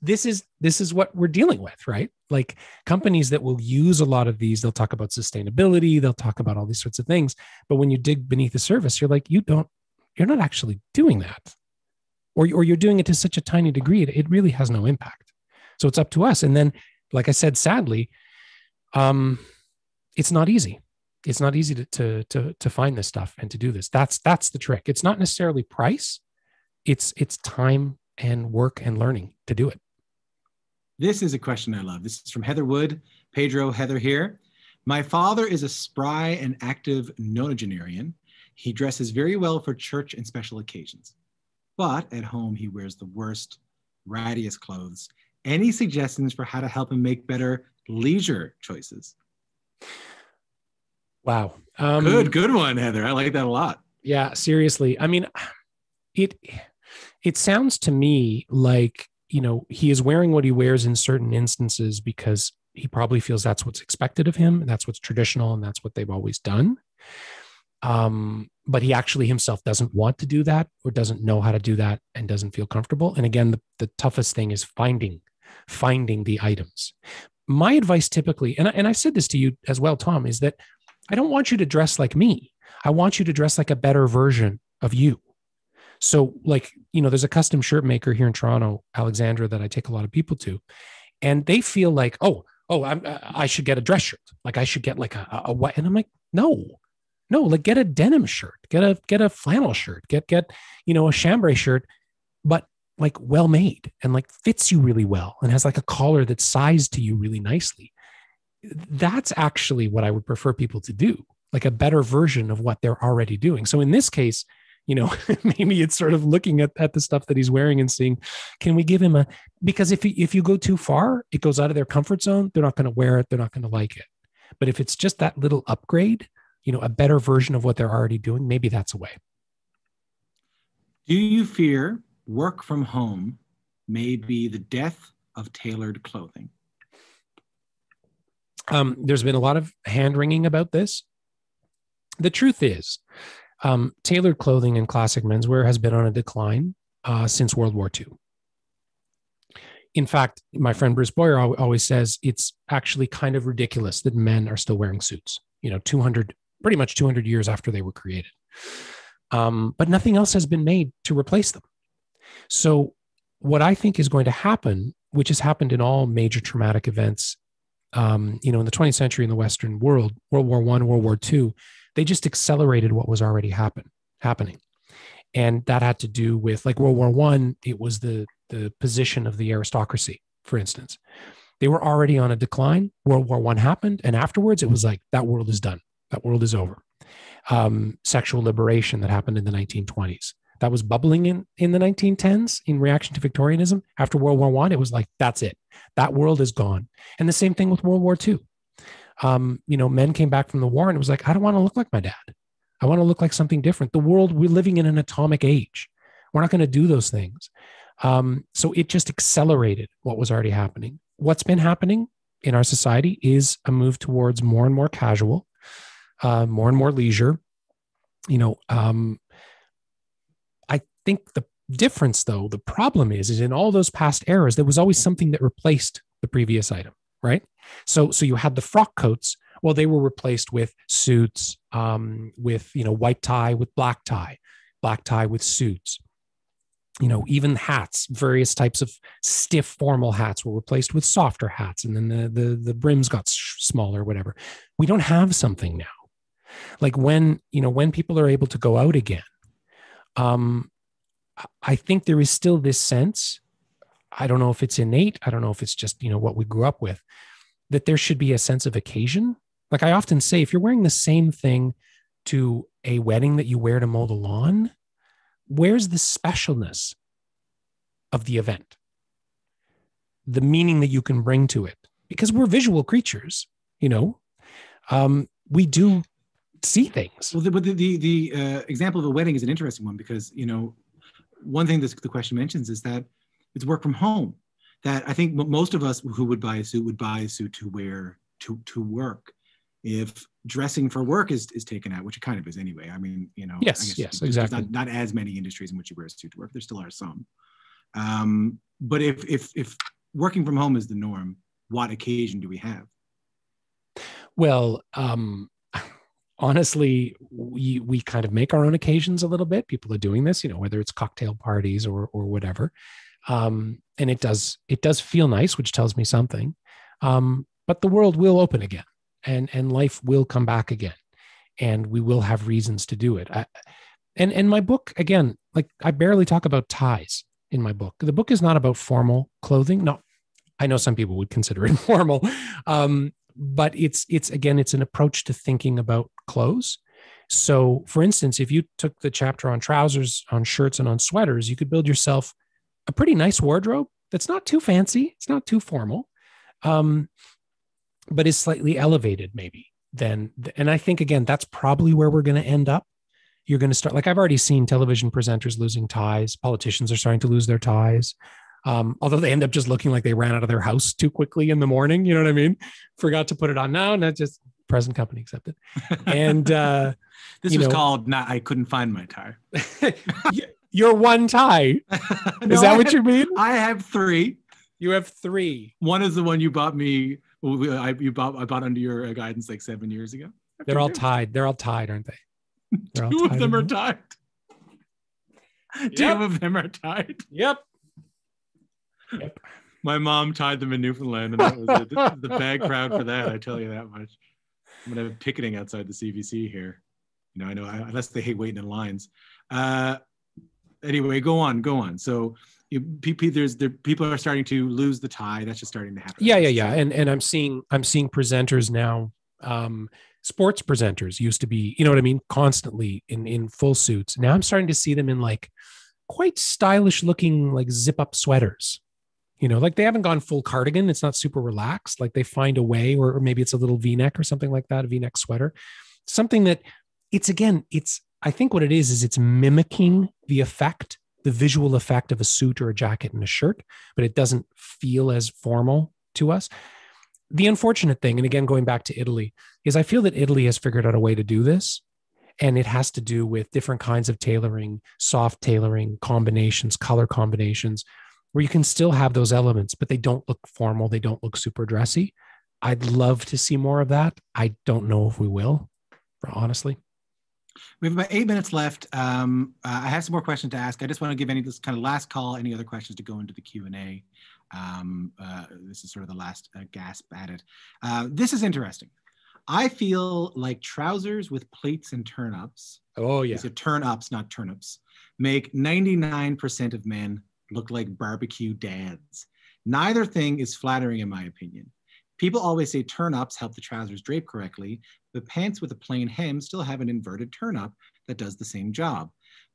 this is what we're dealing with, right? Like companies that will use a lot of these, they'll talk about sustainability, they'll talk about all these sorts of things. But when you dig beneath the surface, you're like, you're not actually doing that. Or you're doing it to such a tiny degree, it really has no impact. So it's up to us. And then, like I said, sadly, it's not easy. It's not easy to find this stuff and to do this. That's the trick. It's not necessarily price. It's time and work and learning to do it. This is a question I love. This is from Heather Wood. Pedro, Heather here. My father is a spry and active nonagenarian. He dresses very well for church and special occasions. But at home, he wears the worst, rattiest clothes. Any suggestions for how to help him make better leisure choices? Wow. Good one, Heather. I like that a lot. Yeah, seriously. I mean, it sounds to me like, he is wearing what he wears in certain instances because he probably feels that's what's expected of him. And that's what's traditional. And that's what they've always done. But he actually himself doesn't want to do that or doesn't know how to do that and doesn't feel comfortable. And again, the toughest thing is finding the items. My advice typically, and I've said this to you as well, Tom, is that I don't want you to dress like me. I want you to dress like a better version of you. So like, there's a custom shirt maker here in Toronto, Alexandra, that I take a lot of people to, and they feel like, I should get a dress shirt. Like I should get like a what? And I'm like, no, like get a denim shirt, get a flannel shirt, get a chambray shirt, but like well made and like fits you really well and has like a collar that's sized to you really nicely. That's actually what I would prefer people to do. like a better version of what they're already doing. So in this case, maybe it's sort of looking at the stuff that he's wearing and seeing, can we give him because if you go too far, it goes out of their comfort zone. They're not going to wear it. They're not going to like it. But if it's just that little upgrade, a better version of what they're already doing, maybe that's a way. Do you fear work from home may be the death of tailored clothing? There's been a lot of hand-wringing about this. The truth is, tailored clothing and classic menswear has been on a decline since World War II. In fact, my friend Bruce Boyer always says it's actually kind of ridiculous that men are still wearing suits, pretty much 200 years after they were created. But nothing else has been made to replace them. So what I think is going to happen, which has happened in all major traumatic events, in the 20th century in the Western world, World War I, World War II, they just accelerated what was already happening. And that had to do with, like, World War I, it was the position of the aristocracy, for instance. They were already on a decline. World War I happened. And afterwards, it was like, that world is done. That world is over. Sexual liberation that happened in the 1920s. That was bubbling in the 1910s in reaction to Victorianism. After World War I, it was like, that's it. That world is gone. And the same thing with World War II. Men came back from the war and it was like, I don't want to look like my dad. I want to look like something different. The world, we're living in an atomic age. We're not going to do those things. So it just accelerated what was already happening. What's been happening in our society is a move towards more and more casual, more and more leisure. I think the difference, though, the problem is in all those past eras, there was always something that replaced the previous item, right? So you had the frock coats. Well, they were replaced with suits, with, white tie with black tie with suits. Even hats, various types of stiff formal hats were replaced with softer hats. And then the brims got smaller, whatever. We don't have something now. Like when people are able to go out again, I think there is still this sense, I don't know if it's innate, I don't know if it's just, what we grew up with, that there should be a sense of occasion. Like I often say, if you're wearing the same thing to a wedding that you wear to mow the lawn, where's the specialness of the event? The meaning that you can bring to it? Because we're visual creatures, we do see things. Well, the example of a wedding is an interesting one because, one thing the question mentions is that it's work from home. That I think most of us who would buy a suit to wear to work. If dressing for work is taken out, which it kind of is anyway. I mean, yes, exactly. Not as many industries in which you wear a suit to work. There still are some. But if working from home is the norm, what occasion do we have? Well, honestly, we kind of make our own occasions a little bit. People are doing this, whether it's cocktail parties or whatever. And it does feel nice, which tells me something. But the world will open again. And life will come back again, and we will have reasons to do it. And my book, again, like I barely talk about ties in my book. The book is not about formal clothing. No, I know some people would consider it formal, but it's an approach to thinking about clothes. So, for instance, if you took the chapter on trousers, on shirts, and on sweaters, you could build yourself a pretty nice wardrobe that's not too fancy. It's not too formal. But is slightly elevated maybe then. And I think, again, that's probably where we're going to end up. You're going to start, like I've already seen television presenters losing ties. Politicians are starting to lose their ties. Although they end up just looking like they ran out of their house too quickly in the morning. You know what I mean? Forgot to put it on. No, not just present company accepted. And this was called not, I couldn't find my tie. Your one tie. Is that what you mean? I have three. You have three. One is the one you bought me. I bought under your guidance like 7 years ago. They're all tied. They're all tied, aren't they? Two of them are tied. Two of them are tied. Yep. My mom tied them in Newfoundland, and that was it. This is the bad crowd for that. I tell you that much. I'm gonna have picketing outside the CBC here. I know unless they hate waiting in lines. Anyway, go on. So. People are starting to lose the tie. That's just starting to happen. Yeah. And I'm seeing presenters now Sports presenters used to be, you know what I mean, constantly in full suits. Now I'm starting to see them in like quite stylish looking like zip up sweaters. You know, like they haven't gone full cardigan. It's not super relaxed. Like they find a way, or maybe it's a little V-neck or something like that, a V-neck sweater. Something that I think what it is it's mimicking the effect, the visual effect of a suit or a jacket and a shirt, but it doesn't feel as formal to us. The unfortunate thing, and again, going back to Italy, is I feel that Italy has figured out a way to do this. And it has to do with different kinds of tailoring, soft tailoring, combinations, color combinations, where you can still have those elements, but they don't look formal. They don't look super dressy. I'd love to see more of that. I don't know if we will, honestly. We have about 8 minutes left. I have some more questions to ask. I just want to give this kind of last call, any other questions to go into the Q&A. This is sort of the last gasp at it. This is interesting. I feel like trousers with pleats and turn-ups. Oh, yeah. These are turn-ups, not turnips. Make 99% of men look like barbecue dads. Neither thing is flattering in my opinion. People always say turn-ups help the trousers drape correctly, but pants with a plain hem still have an inverted turn-up that does the same job.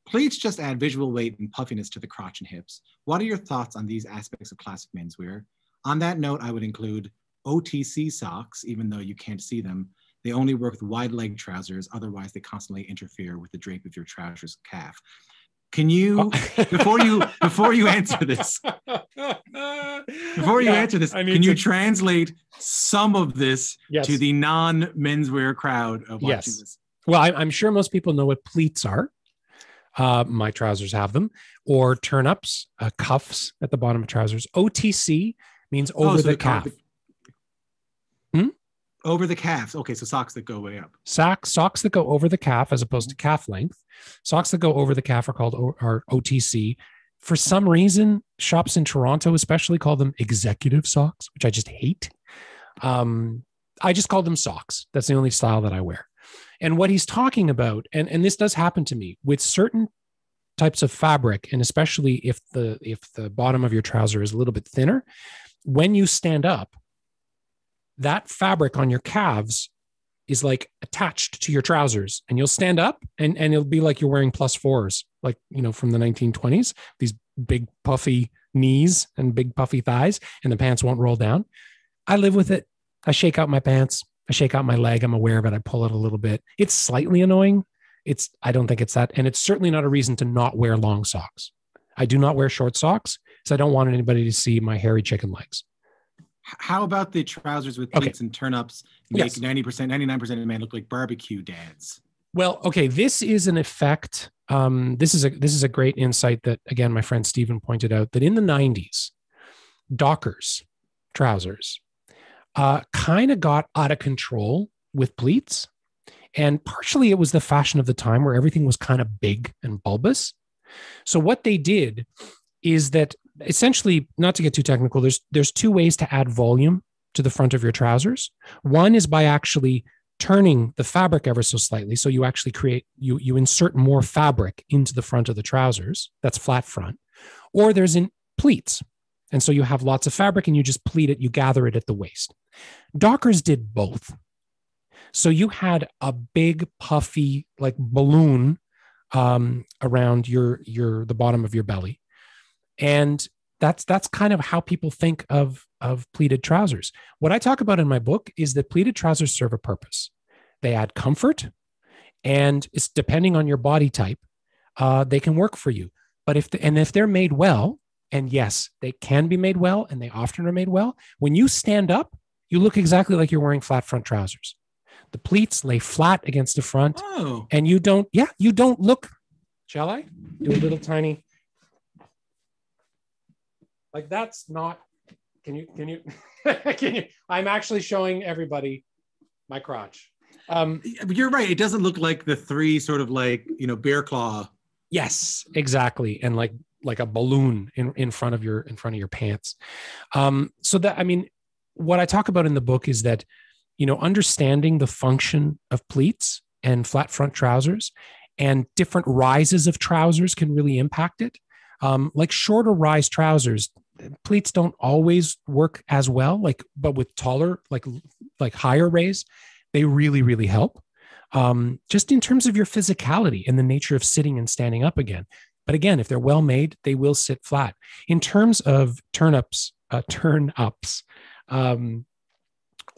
Pleats just add visual weight and puffiness to the crotch and hips. What are your thoughts on these aspects of classic menswear? On that note, I would include OTC socks, even though you can't see them. They only work with wide leg trousers. Otherwise, they constantly interfere with the drape of your trousers calf. Can you, before you answer this, can you translate some of this to the non-menswear crowd of watching this? Well, I'm sure most people know what pleats are. My trousers have them, or turn-ups, cuffs at the bottom of trousers. OTC means over the calf. Over the calves. Okay, so socks that go way up. Socks that go over the calf as opposed to calf length. Socks that go over the calf are OTC. For some reason, shops in Toronto especially call them executive socks, which I just hate. I just call them socks. That's the only style that I wear. And what he's talking about, and this does happen to me with certain types of fabric, and especially if the bottom of your trouser is a little bit thinner, when you stand up, that fabric on your calves is like attached to your trousers, and you'll stand up and it'll be like you're wearing +4s, like, you know, from the 1920s, these big puffy knees and big puffy thighs, and the pants won't roll down. I live with it. I shake out my pants. I shake out my leg. I'm aware of it. I pull it a little bit. It's slightly annoying. I don't think it's that. And it's certainly not a reason to not wear long socks. I do not wear short socks because I don't want anybody to see my hairy chicken legs. How about the trousers with pleats and turn-ups make 99% of men look like barbecue dads? Well, okay, this is an effect. This is a great insight that, again, my friend Stephen pointed out, that in the 90s, Dockers trousers kind of got out of control with pleats. And partially it was the fashion of the time where everything was kind of big and bulbous. So what they did is that essentially, not to get too technical, there's two ways to add volume to the front of your trousers. One is by actually turning the fabric ever so slightly. So you actually you insert more fabric into the front of the trousers. That's flat front. Or there's in pleats. And so you have lots of fabric and you just pleat it, you gather it at the waist. Dockers did both. So you had a big puffy like balloon around the bottom of your belly. And that's kind of how people think of pleated trousers. What I talk about in my book is that pleated trousers serve a purpose. They add comfort, and it's depending on your body type, they can work for you. But if they're made well, and yes, they can be made well, and they often are made well, when you stand up, you look exactly like you're wearing flat front trousers. The pleats lay flat against the front, and you don't look. Shall I do a little tiny? Like that's not, can you, I'm actually showing everybody my crotch. You're right. It doesn't look like the three sort of like, bear claw. Yes, exactly. And like a balloon in front of your pants. So that, I mean, what I talk about in the book is that, understanding the function of pleats and flat front trousers and different rises of trousers can really impact it. Like shorter rise trousers, pleats don't always work as well, but with taller, like higher raise, They really, really help. Just in terms of your physicality and the nature of sitting and standing up again. But again, if they're well made, they will sit flat. In terms of turn ups,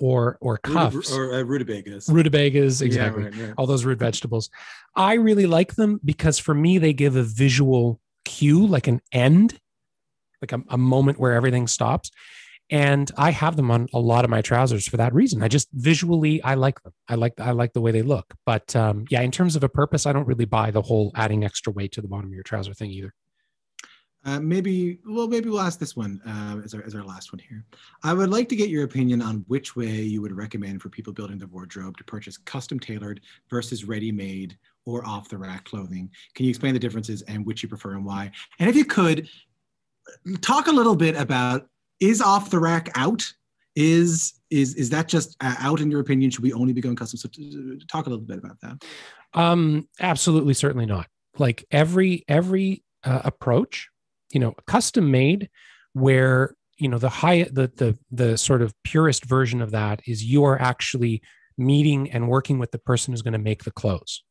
or cuffs, or rutabagas. Rutabagas, exactly. Yeah, right. All those root vegetables. I really like them because for me, they give a visual cue, like an end, like a moment where everything stops. And I have them on a lot of my trousers for that reason. I just visually, I like them. I like the way they look. But yeah, in terms of a purpose, I don't really buy the whole adding extra weight to the bottom of your trouser thing either. Maybe we'll ask this one as our last one here. I would like to get your opinion on which way you would recommend for people building their wardrobe to purchase custom tailored versus ready-made or off-the-rack clothing. Can you explain the differences and which you prefer and why? And if you could, talk a little bit about, is off-the-rack out? Is that just out in your opinion? Should we only be going custom? So talk a little bit about that. Absolutely, certainly not. Like every approach, custom made, where the sort of purest version of that is you are actually meeting and working with the person who's going to make the clothes.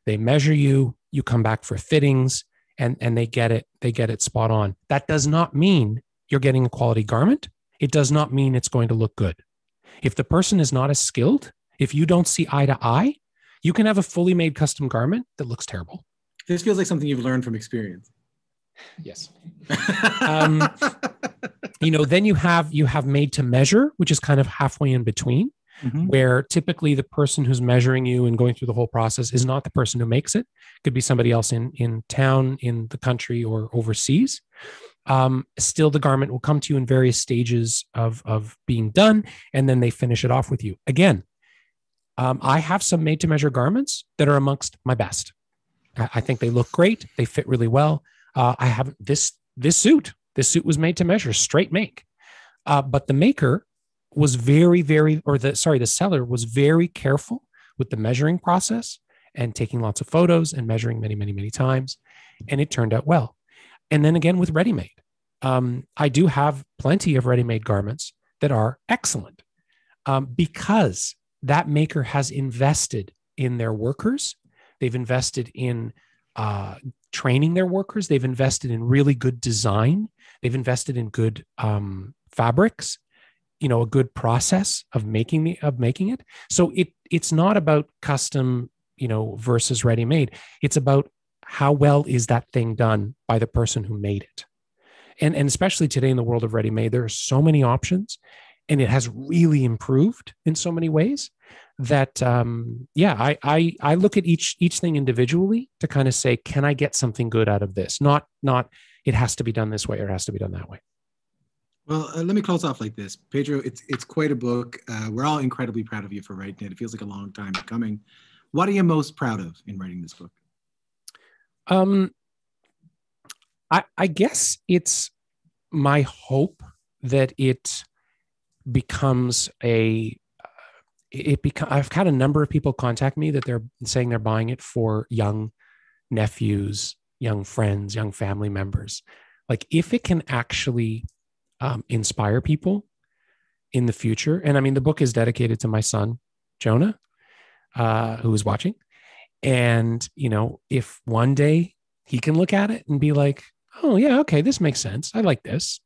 They measure you, you come back for fittings, and they get it spot on. That does not mean you're getting a quality garment. It does not mean it's going to look good. If the person is not as skilled, if you don't see eye to eye, you can have a fully made custom garment that looks terrible. This feels like something you've learned from experience. Yes. Then you have made to measure, which is kind of halfway in between, where typically the person who's measuring you and going through the whole process is not the person who makes it. Could be somebody else in town, in the country, or overseas. Still, the garment will come to you in various stages of being done, and then they finish it off with you. Again, I have some made to measure garments that are amongst my best. I think they look great. They fit really well. I have this suit. This suit was made to measure, straight make. But the maker was the seller was very careful with the measuring process and taking lots of photos and measuring many, many, many times. And it turned out well. And then again, with ready-made, I do have plenty of ready-made garments that are excellent because that maker has invested in their workers. They've invested in training their workers. They've invested in really good design. They've invested in good fabrics, a good process of making it. So it's not about custom, versus ready-made. It's about how well is that thing done by the person who made it. And especially today in the world of ready-made, there are so many options, and it has really improved in so many ways that, I look at each thing individually to kind of say, can I get something good out of this? Not it has to be done this way or it has to be done that way. Well, let me close off like this. Pedro, it's quite a book. We're all incredibly proud of you for writing it. It feels like a long time coming. What are you most proud of in writing this book? I guess it's my hope that it becomes I've had a number of people contact me that they're saying they're buying it for young nephews, young friends, young family members. Like, if it can actually inspire people in the future. And I mean, the book is dedicated to my son, Jonah, who is watching. And, if one day he can look at it and be like, oh yeah, okay, this makes sense. I like this.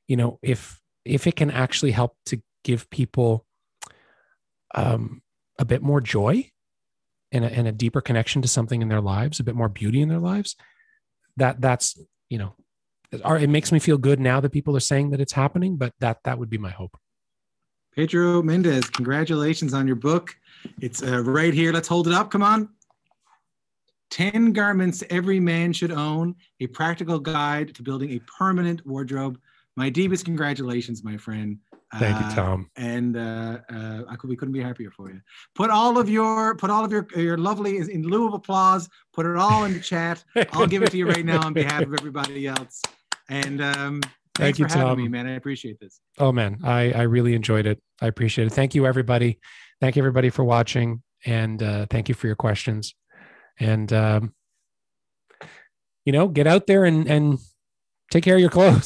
If it can actually help to give people a bit more joy and a deeper connection to something in their lives, a bit more beauty in their lives, that's it makes me feel good now that people are saying that it's happening, but that would be my hope. Pedro Mendez, congratulations on your book. It's right here. Let's hold it up. Come on. 10 Garments Every Man Should Own, a practical guide to building a permanent wardrobe. My deepest congratulations, my friend. Thank you, Tom. And we couldn't be happier for you. Put all of your lovely, in lieu of applause, put it all in the chat. I'll give it to you right now on behalf of everybody else. And thanks for having me, man. I appreciate this. Oh man, I really enjoyed it. I appreciate it. Thank you, everybody. Thank you, everybody, for watching, and thank you for your questions. And get out there and take care of your clothes.